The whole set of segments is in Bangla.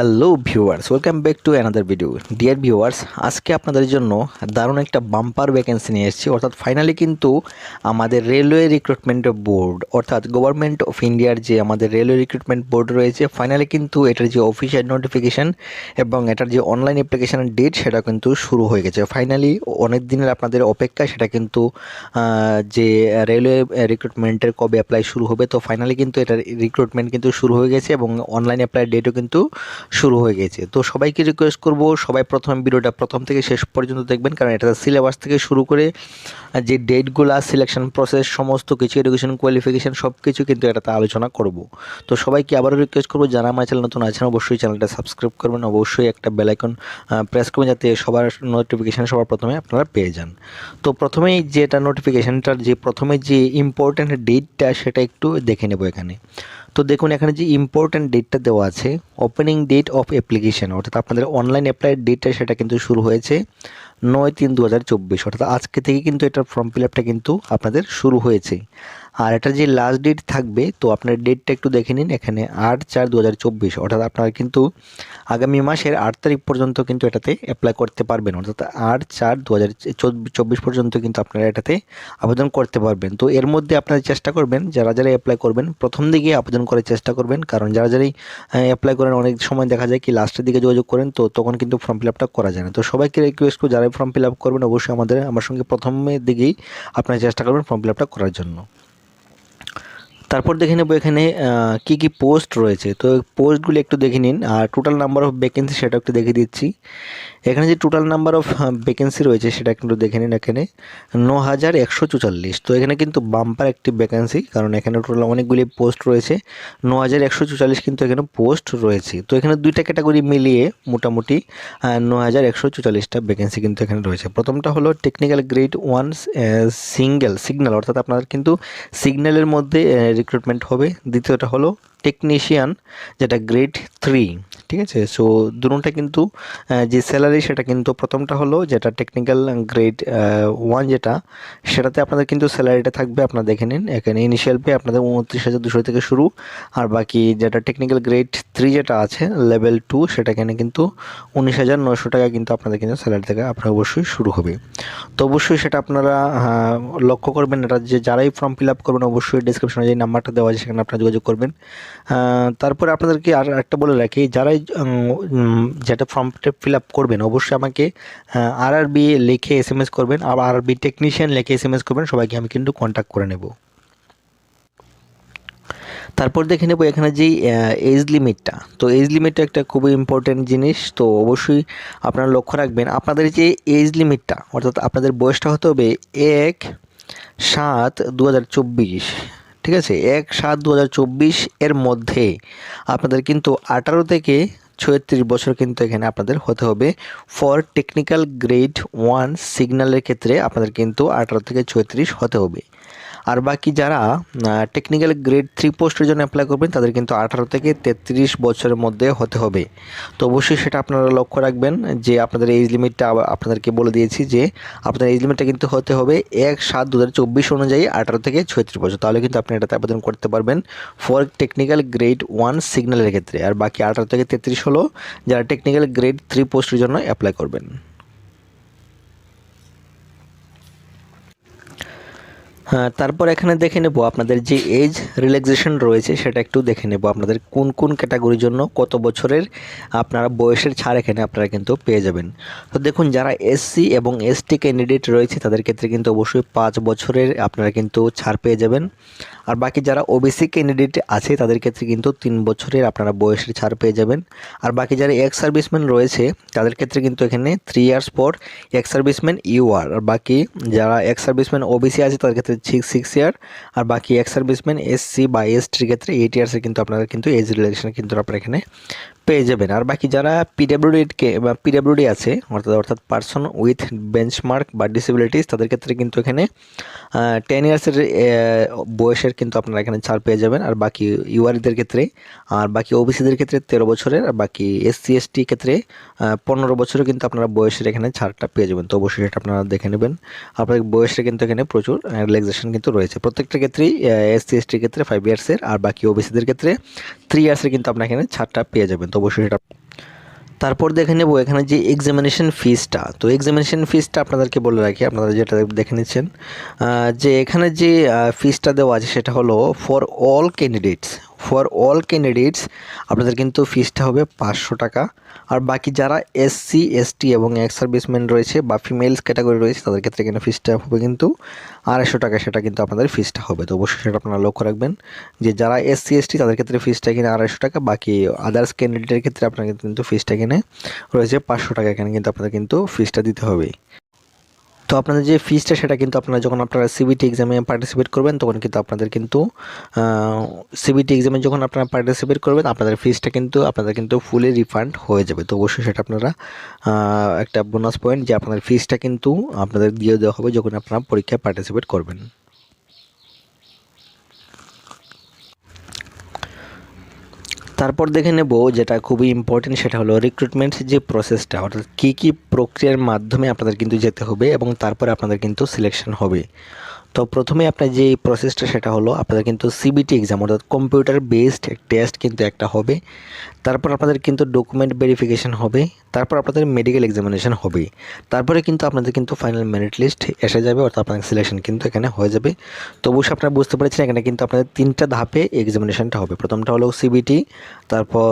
Hello viewers, welcome back to another video. Dear viewers, আজকে আপনাদের জন্য দারুণ একটা বাম্পার ভ্যাকেন্সি নিয়ে এসেছি। অর্থাৎ ফাইনালি কিন্তু আমাদের রেলওয়ে রিক্রুটমেন্ট বোর্ড অর্থাৎ গভর্নমেন্ট অফ ইন্ডিয়ার যে আমাদের রেলওয়ে রিক্রুটমেন্ট বোর্ড রয়েছে, ফাইনালি কিন্তু এটার যে অফিসিয়াল নোটিফিকেশান এবং এটার যে অনলাইন অ্যাপ্লিকেশানের ডেট সেটা কিন্তু শুরু হয়ে গেছে। ফাইনালি অনেক দিনের আপনাদের অপেক্ষা, সেটা কিন্তু যে রেলওয়ে রিক্রুটমেন্টের কবে অ্যাপ্লাই শুরু হবে, তো ফাইনালি কিন্তু এটার রিক্রুটমেন্ট কিন্তু শুরু হয়ে গেছে এবং অনলাইন অ্যাপ্লাই ডেটও কিন্তু শুরু হয়ে গেছে। তো সবাইকে রিকোয়েস্ট করব, সবাই প্রথম ভিডিওটা প্রথম থেকে শেষ পর্যন্ত দেখবেন, কারণ এটা সিলেবাস থেকে শুরু করে যে ডেটগুলো, সিলেকশন প্রসেস, সমস্ত কিছু, এডুকেশন কোয়ালিফিকেশান সব কিছু কিন্তু এটাতে আলোচনা করব। তো সবাইকে আবারও রিকোয়েস্ট করবো, যারা আমার চ্যানেল নতুন আছেন অবশ্যই চ্যানেলটা সাবস্ক্রাইব করবেন, অবশ্যই একটা বেল আইকন প্রেস করবেন যাতে সবার নোটিফিকেশান সবার প্রথমে আপনারা পেয়ে যান। তো প্রথমেই যেটা নোটিফিকেশানটার যে প্রথমে যে ইম্পর্ট্যান্ট ডেটটা সেটা একটু দেখে নেব এখানে। তো দেখুন এখানে যে ইম্পর্ট্যান্ট ডেটটা দেওয়া আছে, ওপেনিং ডেট অফ অ্যাপ্লিকেশান অর্থাৎ আপনাদের অনলাইন অ্যাপ্লাইয়ের ডেটটা সেটা কিন্তু শুরু হয়েছে 9/3/2024, অর্থাৎ আজকে থেকে কিন্তু এটার ফর্ম ফিল আপটা কিন্তু আপনাদের শুরু হয়েছে। আর এটা যে লাস্ট ডেট থাকবে, তো আপনার ডেটটা একটু দেখে নিন এখানে 8/4/2024, অর্থাৎ আপনারা কিন্তু আগামী মাসের 8 তারিখ পর্যন্ত কিন্তু এটাতে অ্যাপ্লাই করতে পারবেন, অর্থাৎ 8/4/2024 পর্যন্ত কিন্তু আপনারা এটাতে আবেদন করতে পারবেন। তো এর মধ্যে আপনারা চেষ্টা করবেন, যারা যারা অ্যাপ্লাই করবেন প্রথম দিকে আবেদন করার চেষ্টা করবেন, কারণ যারা যারাই অ্যাপ্লাই করেন অনেক সময় দেখা যায় কি লাস্টের দিকে যোগাযোগ করেন, তো তখন কিন্তু ফর্ম ফিল আপটা করা যায় না। তো সবাইকে রিকোয়েস্ট করব, যারাই ফর্ম ফিল আপ করবেন অবশ্যই আমার সঙ্গে প্রথমের দিকেই আপনারা চেষ্টা করবেন ফর্ম ফিল আপটা করার জন্য। তারপর দেখে নেব এখানে কি কি পোস্ট রয়েছে, তো পোস্টগুলি একটু দেখে নিন। আর টোটাল নাম্বার অফ ভ্যাকেন্সি সেটা একটু দেখে দিচ্ছি। এখানে যে টোটাল নাম্বার অফ ভ্যাকেন্সি রয়েছে সেটা একটু দেখে নিন এখানে 9,144। তো এখানে কিন্তু বাম্পার একটি ভ্যাকেন্সি, কারণ এখানে টোটাল অনেকগুলি পোস্ট রয়েছে, 9,144 কিন্তু এখানে পোস্ট রয়েছে। তো এখানে দুইটা ক্যাটাগরি মিলিয়ে মোটামুটি 9,144টা ভ্যাকেন্সি কিন্তু এখানে রয়েছে। প্রথমটা হলো টেকনিক্যাল গ্রেড 1 সিগন্যাল, অর্থাৎ আপনার কিন্তু সিগন্যালের মধ্যে রিক্রুটমেন্ট হবে। দ্বিতীয়টা হলো টেকনিশিয়ান, যেটা গ্রেড 3, ঠিক আছে। সো দুটোটা কিন্তু যে স্যালারি সেটা কিন্তু প্রথমটা হলো যেটা টেকনিক্যাল গ্রেড 1 যেটা, সেটাতে আপনাদের কিন্তু স্যালারিটা থাকবে, আপনারা দেখে নিন এখানে ইনিশিয়াল পে আপনাদের 29,200 থেকে শুরু। আর বাকি যেটা টেকনিক্যাল গ্রেড 3 যেটা আছে লেভেল 2, সেটা এখানে কিন্তু 19,900 টাকা কিন্তু আপনাদের কিন্তু স্যালারি থেকে আপনার অবশ্যই শুরু হবে। তো অবশ্যই সেটা আপনারা লক্ষ্য করবেন, এটা যে যারাই ফর্ম ফিল আপ করবেন অবশ্যই ডিসক্রিপশনে যে নাম্বারটা দেওয়া আছে সেখানে আপনারা যোগাযোগ করবেন। তারপরে আপনাদেরকে আর একটা বলে রাখি, যারাই যেটা ফর্মটা ফিল আপ করবেন অবশ্যই আমাকে আরআরবি লিখে SMS করবেন, আর আরআরবি টেকনিশিয়ান লিখে SMS করবেন, সবাইকে আমি কিন্তু কন্ট্যাক্ট করে নেব। তারপর দেখে নেব এখানে যেই এজ লিমিটটা, তো এজ লিমিটটা একটা খুবই ইম্পর্টেন্ট জিনিস। তো অবশ্যই আপনারা লক্ষ্য রাখবেন আপনাদের যে এজ লিমিটটা, অর্থাৎ আপনাদের বয়সটা হতে হবে 1/7/2024, ঠিক আছে। 1/7/2024 এর মধ্যে আপনাদের কিন্তু 18 থেকে 36 বছর কিন্তু এখানে আপনাদের হতে হবে। ফর টেকনিক্যাল গ্রেড 1 সিগন্যালের ক্ষেত্রে আপনাদের কিন্তু 18 থেকে 36 হতে হবে। আর বাকি যারা টেকনিক্যাল গ্রেড 3 পোস্টের জন্য অ্যাপ্লাই করবেন তাদের কিন্তু 18 থেকে 33 বছরের মধ্যে হতে হবে। তো অবশ্যই সেটা আপনারা লক্ষ্য রাখবেন যে আপনাদের এজ লিমিটটা আপনাদেরকে বলে দিয়েছি যে আপনাদের এজ লিমিটটা কিন্তু হতে হবে 1/7/2024 অনুযায়ী 18 থেকে 36 বছর, তাহলে কিন্তু আপনি এটাতে আবেদন করতে পারবেন ফর টেকনিক্যাল গ্রেড 1 সিগন্যালের ক্ষেত্রে। আর বাকি 18 থেকে 33 হলো যারা টেকনিক্যাল গ্রেড 3 পোস্টের জন্য অ্যাপ্লাই করবেন। তারপর এখানে দেখে নেব আপনাদের যে এজ রিল্যাক্সেশন রয়েছে সেটা একটু দেখে নেব, আপনাদের কোন কোন ক্যাটাগরির জন্য কত বছরের আপনারা বয়সের ছাড় এখানে আপনারা কিন্তু পেয়ে যাবেন। তো দেখুন যারা SC এবং ST ক্যান্ডিডেট রয়েছে তাদের ক্ষেত্রে কিন্তু অবশ্যই 5 বছরের আপনারা কিন্তু ছাড় পেয়ে যাবেন। আর বাকি যারা OBC ক্যান্ডিডেট আছে তাদের ক্ষেত্রে কিন্তু 3 বছরের আপনারা বয়সের ছাড় পেয়ে যাবেন। আর বাকি যারা এক্স সার্ভিসম্যান রয়েছে তাদের ক্ষেত্রে কিন্তু এখানে 3 ইয়ার্স পর এক্স সার্ভিসম্যান UR, আর বাকি যারা এক্স সার্ভিসম্যান OBC আছে তাদের ক্ষেত্রে 6 ইয়ার, আর বাকি এক্স সার্ভিসম্যান SC বা STর ক্ষেত্রে 8 ইয়ার্সের কিন্তু আপনারা কিন্তু এজ রিল্যাক্সেশন কিন্তু আপনারা এখানে পেয়ে যাবেন। আর বাকি যারা PWD আছে অর্থাৎ পারসন উইথ বেঞ্চমার্ক বা ডিসেবিলিটিস তাদের ক্ষেত্রে কিন্তু এখানে 10 ইয়ার্সের বয়সের কিন্তু আপনারা এখানে ছাড় পেয়ে যাবেন। আর বাকি URদের ক্ষেত্রে, আর বাকি OBCদের ক্ষেত্রে 13 বছরের, আর বাকি SC ST ক্ষেত্রে 15 বছরের কিন্তু আপনারা বয়সের এখানে ছাড়টা পেয়ে যাবেন। তো অবশ্যই এটা আপনারা দেখে নেবেন, আপনাদের বয়সের কিন্তু এখানে প্রচুর রিল্যাক্সেশন কিন্তু রয়েছে প্রত্যেকটা ক্ষেত্রেই। SC STর ক্ষেত্রে 5 ইয়ার্সের, আর বাকি OBCদের ক্ষেত্রে 3 ইয়ার্সের কিন্তু আপনারা এখানে ছাড়টা পেয়ে যাবেন। তো অবশ্যই এটা তারপর দেখে নেব এখানে যে এক্সামিনেশন ফিসটা। তো এক্সামিনেশন ফিসটা আপনাদেরকে বলে রাখি, আপনারা যেটা দেখে নিচ্ছেন যে এখানে যে ফিসটা দেওয়া আছে সেটা হলো for all candidates. For all candidates আপনাদের কিন্তু ফিসটা হবে 500 টাকা। আর বাকি যারা এসসি এসটি এবং এক্স সার্ভিসম্যান রয়েছে বা ফিমেলস ক্যাটাগরি রয়েছে তাদের ক্ষেত্রে এখানে ফিসটা হবে কিন্তু 250 টাকা, সেটা কিন্তু আপনাদের ফিসটা হবে। তো অবশ্যই সেটা আপনারা লক্ষ্য রাখবেন যে যারা এসসি এসটি তাদের ক্ষেত্রে ফিসটা এখানে 250 টাকা, বাকি আদার্স ক্যান্ডিডেটের ক্ষেত্রে আপনাদের কিন্তু ফিসটা এখানে রয়েছে 500 টাকা। এখানে কিন্তু আপনাদের কিন্তু ফিসটা দিতে হবে। তো আপনাদের যে ফিসটা সেটা কিন্তু আপনারা যখন আপনারা সিবিটি এক্সামে পার্টিসিপেট করবেন তখন কিন্তু আপনাদের কিন্তু সিবিটি এক্সামে যখন আপনারা পার্টিসিপেট করবেন আপনাদের ফিসটা কিন্তু আপনাদের কিন্তু ফুলি রিফান্ড হয়ে যাবে। তো অবশ্যই সেটা আপনারা একটা বোনাস পয়েন্ট যে আপনাদের ফিসটা কিন্তু আপনাদের দিয়ে দেওয়া হবে যখন আপনারা পরীক্ষায় পার্টিসিপেট করবেন। তারপর দেখে নেব যেটা খুবই ইম্পর্টেন্ট, সেটা হলো রিক্রুটমেন্ট যে প্রসেসটা, অর্থাৎ কী প্রক্রিয়ার মাধ্যমে আপনাদের কিন্তু যেতে হবে এবং তারপরে আপনাদের কিন্তু সিলেকশন হবে। তো প্রথমে আপনার যে প্রসেসটা সেটা হলো আপনাদের কিন্তু সিবিটি এক্সাম অর্থাৎ কম্পিউটার বেসড টেস্ট কিন্তু একটা হবে। তারপর আপনাদের কিন্তু ডকুমেন্ট ভেরিফিকেশন হবে। তারপর আপনাদের মেডিকেল এক্সামিনেশন হবে। তারপরে কিন্তু আপনাদের কিন্তু ফাইনাল মেরিট লিস্ট এসে যাবে, অর্থাৎ আপনাদের সিলেকশন কিন্তু এখানে হয়ে যাবে। তো অবশ্যই আপনারা বুঝতে পেরেছেন এখানে কিন্তু আপনাদের 3টা ধাপে এক্সামিনেশনটা হবে। প্রথমটা হলো সিবিটি, তারপর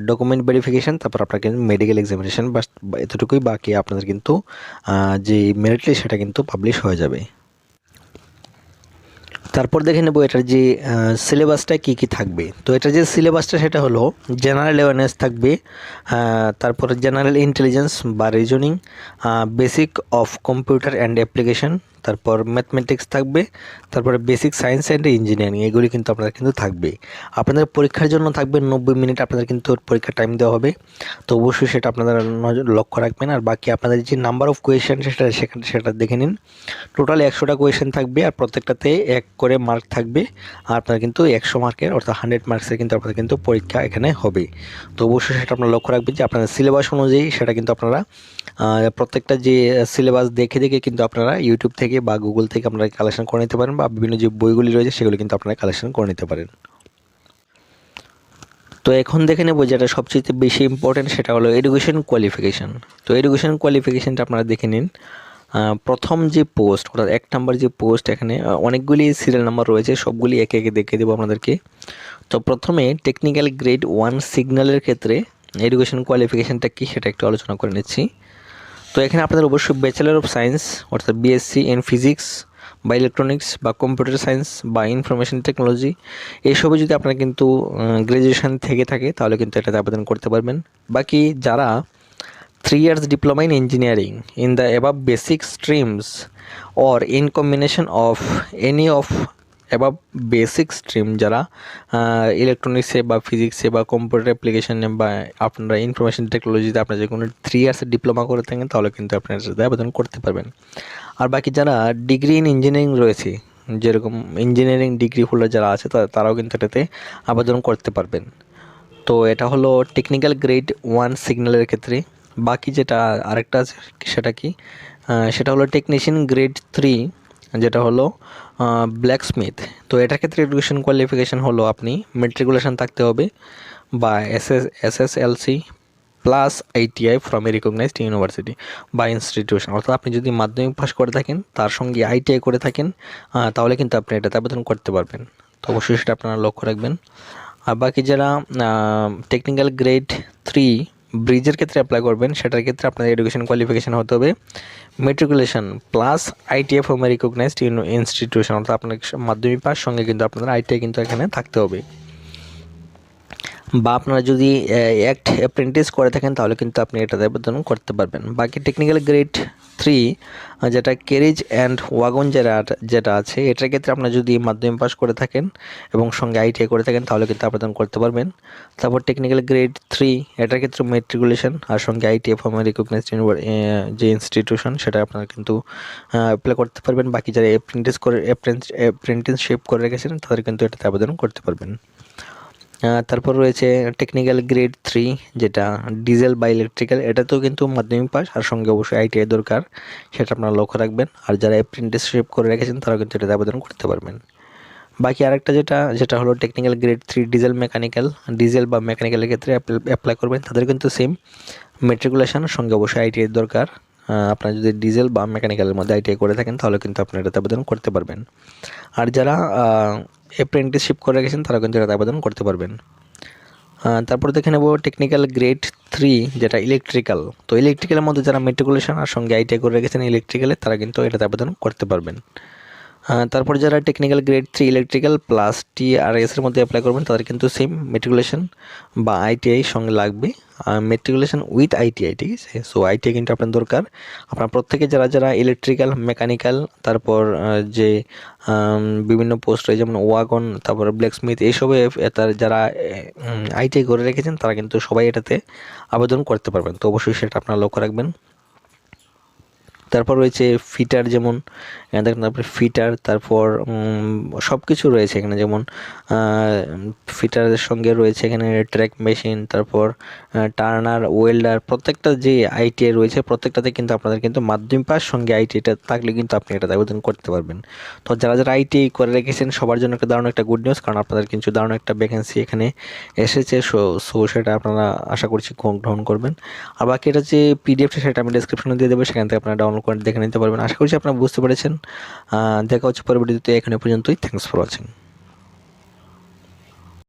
ডকুমেন্ট ভেরিফিকেশন, তারপর আপনার কিন্তু মেডিকেল এক্সামিনেশন। বাস এতটুকুই বাকি, আপনাদের কিন্তু যে মেরিট লিস্ট সেটা কিন্তু পাবলিশ হয়ে যাবে। তারপর দেখে নেব এটার যে সিলেবাসটা কী কী থাকবে। তো এটার যে সিলেবাসটা সেটা হলো জেনারেল অ্যাওয়ারনেস থাকবে, তারপর জেনারেল ইন্টেলিজেন্স বা reasoning, basic of computer and application, তারপর ম্যাথমেটিক্স থাকবে, তারপরে বেসিক সায়েন্স অ্যান্ড ইঞ্জিনিয়ারিং, এগুলি কিন্তু আপনাদের কিন্তু থাকবে। আপনাদের পরীক্ষার জন্য থাকবে 90 মিনিট, আপনাদের কিন্তু পরীক্ষার টাইম দেওয়া হবে। তো অবশ্যই সেটা আপনারা লক্ষ্য রাখবেন। আর বাকি আপনাদের যে নাম্বার অফ কোয়েশ্চেন সেটা দেখে নিন। টোটাল 100টা কোয়েশ্চেন থাকবে আর প্রত্যেকটাতে 1 করে মার্ক থাকবে। আর আপনার কিন্তু 100 মার্কের অর্থাৎ 100 মার্কসের কিন্তু আপনাদের কিন্তু পরীক্ষা এখানে হবে। তো অবশ্যই সেটা আপনারা লক্ষ্য রাখবেন যে আপনাদের সিলেবাস অনুযায়ী সেটা কিন্তু আপনারা প্রত্যেকটা যে সিলেবাস দেখে দেখে কিন্তু আপনারা ইউটিউব থেকে বা গুগল থেকে আপনারা কালেকশন করে নিতে পারেন, বা বিভিন্ন যে বইগুলি রয়েছে সেগুলো কিন্তু আপনারা কালেকশন করে নিতে পারেন। তো এখন দেখে নেব যেটা সবচেয়ে বেশি ইম্পর্টেন্ট, সেটা হলো এডুকেশন কোয়ালিফিকেশান। তো এডুকেশন কোয়ালিফিকেশানটা আপনারা দেখে নিন। প্রথম যে পোস্ট অর্থাৎ 1 নাম্বার যে পোস্ট, এখানে অনেকগুলি সিরিয়াল নাম্বার রয়েছে, সবগুলি একে একে দেখে দেবো আপনাদেরকে। তো প্রথমে টেকনিক্যাল গ্রেড 1 সিগন্যালের ক্ষেত্রে এডুকেশন কোয়ালিফিকেশানটা কী সেটা একটু আলোচনা করে নিচ্ছি। তো এখানে আপনাদের অবশ্যই ব্যাচেলার অফ সায়েন্স অর্থাৎ বিএসসি ইন ফিজিক্স বা ইলেকট্রনিক্স বা কম্পিউটার সায়েন্স বা ইনফরমেশন টেকনোলজি, এইসবে যদি আপনারা কিন্তু গ্র্যাজুয়েশন থেকে থাকে তাহলে কিন্তু এটাতে আবেদন করতে পারবেন। বাকি যারা 3 years diploma in engineering in the above basic streams or in combination of any of above basic stream, যারা ইলেকট্রনিক্সে বা ফিজিক্সে বা কম্পিউটার অ্যাপ্লিকেশনে বা আপনারা ইনফরমেশন টেকনোলজিতে আপনারা যে কোনো 3 years ডিপ্লোমা করে থাকেন তাহলে কিন্তু আপনারা এটাতে আবেদন করতে পারবেন। আর বাকি যারা ডিগ্রি ইন ইঞ্জিনিয়ারিং রয়েছে, যেরকম ইঞ্জিনিয়ারিং ডিগ্রি হোল্ডার যারা আছে তারাও কিন্তু এটাতে আবেদন করতে পারবেন। তো এটা হলো টেকনিক্যাল গ্রেড 1 সিগন্যালের ক্ষেত্রে। বাকি যেটা আরেকটা আছে সেটা কি, সেটা হলো টেকনিশিয়ান গ্রেড 3, যেটা হলো ব্ল্যাকস্মিথ। তো এটার ক্ষেত্রে এডুকেশন কোয়ালিফিকেশান হলো আপনি মেট্রিকুলেশন থাকতে হবে বা SSLC plus ITI from a recognised university বা ইনস্টিটিউশন, অর্থাৎ আপনি যদি মাধ্যমিক পাস করে থাকেন তার সঙ্গে আইটিআই করে থাকেন তাহলে কিন্তু আপনি এটাতে আবেদন করতে পারবেন। তো অবশ্যই সেটা আপনারা লক্ষ্য রাখবেন। আর বাকি যারা টেকনিক্যাল গ্রেড 3 ব্রিজের ক্ষেত্রে অ্যাপ্লাই করবেন সেটার ক্ষেত্রে আপনাদের এডুকেশন কোয়ালিফিকেশান হতে হবে matriculation plus ITI from a recognised institution, অর্থাৎ আপনার মাধ্যমিক পাস সঙ্গে কিন্তু আপনাদের আইটিআই কিন্তু এখানে থাকতে হবে। বা আপনারা যদি অ্যাক্ট অ্যাপ্রেন্টিস করে থাকেন তাহলে কিন্তু আপনি এটাতে আবেদন করতে পারবেন। বাকি টেকনিক্যাল গ্রেড 3 যেটা ক্যারেজ অ্যান্ড ওয়াগন যেটা আছে, এটার ক্ষেত্রে আপনারা যদি মাধ্যমিক পাস করে থাকেন এবং সঙ্গে আইটিআই করে থাকেন তাহলে কিন্তু আবেদন করতে পারবেন। তারপর টেকনিক্যাল গ্রেড 3 এটার ক্ষেত্রে মেট্রিকুলেশন আর সঙ্গে আইটিআই ফ্রম রিকগনাইজড যে ইনস্টিটিউশন সেটা আপনারা কিন্তু অ্যাপ্লাই করতে পারবেন। বাকি যারা অ্যাপ্রেন্টিসশিপ করে রেখেছেন তাদের কিন্তু এটাতে আবেদন করতে পারবেন। তারপর রয়েছে টেকনিক্যাল গ্রেড 3 যেটা ডিজেল বা ইলেকট্রিক্যাল, এটাতেও কিন্তু মাধ্যমিক পাস আর সঙ্গে অবশ্যই আইটিআই দরকার, সেটা আপনারা লক্ষ্য রাখবেন। আর যারা অ্যাপ্রেন্টিসশিপ করে রেখেছেন তারা কিন্তু এটাতে আবেদন করতে পারবেন। বাকি আরেকটা যেটা হলো টেকনিক্যাল গ্রেড 3 ডিজেল বা মেকানিক্যালের ক্ষেত্রে অ্যাপ্লাই করবেন, তাদের কিন্তু সেম মেট্রিকুলেশন সঙ্গে অবশ্যই আইটিআই দরকার। আপনারা যদি ডিজেল বা মেকানিক্যালের মধ্যে আইটিআই করে থাকেন তাহলে কিন্তু আপনি এটাতে আবেদন করতে পারবেন। আর যারা অ্যাপ্রেন্টিসশিপ করে গেছেন তারা কিন্তু এটাতে আবেদন করতে পারবেন। তারপর দেখে নেব টেকনিক্যাল গ্রেড 3 যেটা ইলেকট্রিক্যাল। তো ইলেকট্রিক্যালের মধ্যে যারা মেট্রিকুলেশন আর সঙ্গে আইটিআই করে রেখেছেন ইলেকট্রিক্যালে, তারা কিন্তু এটাতে আবেদন করতে পারবেন। তারপর যারা technical grade 3 electrical plus TRS এর মধ্যে অ্যাপ্লাই করবেন তাদের কিন্তু সেম মেট্রিকুলেশন বা আইটিআই সঙ্গে লাগবে, মেট্রিকুলেশন উইথ আইটিআই, ঠিক আছে। সো আইটিআই কিন্তু আপনার দরকার। আপনার প্রত্যেকে যারা ইলেকট্রিক্যাল, মেকানিক্যাল, তারপর যে বিভিন্ন পোস্ট রয়েছে যেমন ওয়াগন, তারপর ব্ল্যাকস্মিথ, এইসবে তার যারা আইটিআই করে রেখেছেন তারা কিন্তু সবাই এটাতে আবেদন করতে পারবেন। তো অবশ্যই সেটা আপনারা লক্ষ্য রাখবেন। তারপর রয়েছে ফিটার, যেমন দেখেন তারপরে ফিটার, তারপর সব কিছু রয়েছে এখানে, যেমন ফিটারের সঙ্গে রয়েছে এখানে ট্র্যাক মেশিন, তারপর টার্নার, ওয়েল্ডার, প্রত্যেকটা যে আইটিআই রয়েছে প্রত্যেকটাতে কিন্তু আপনাদের কিন্তু মাধ্যমিক পাস সঙ্গে আইটিআইটা থাকলে কিন্তু আপনি এটাতে আবেদন করতে পারবেন। তো যারা আইটিআই করে রেখেছেন সবার জন্য একটা দারুণ একটা গুড নিউজ, কারণ আপনাদের কিন্তু দারুণ একটা ভ্যাকেন্সি এখানে এসেছে। সো সেটা আপনারা আশা করছি গ্রহণ করবেন। আর বাকি এটা যে পিডিএফটা সেটা আমি ডেসক্রিপশনে দিয়ে দেবো, সেখান থেকে আপনারা ডাউনলোড করে দেখে নিতে পারবেন। আশা করছি আপনারা বুঝতে পেরেছেন। দেখা হচ্ছে পরবর্তীতে, এখানে পর্যন্তই। Thanks for watching.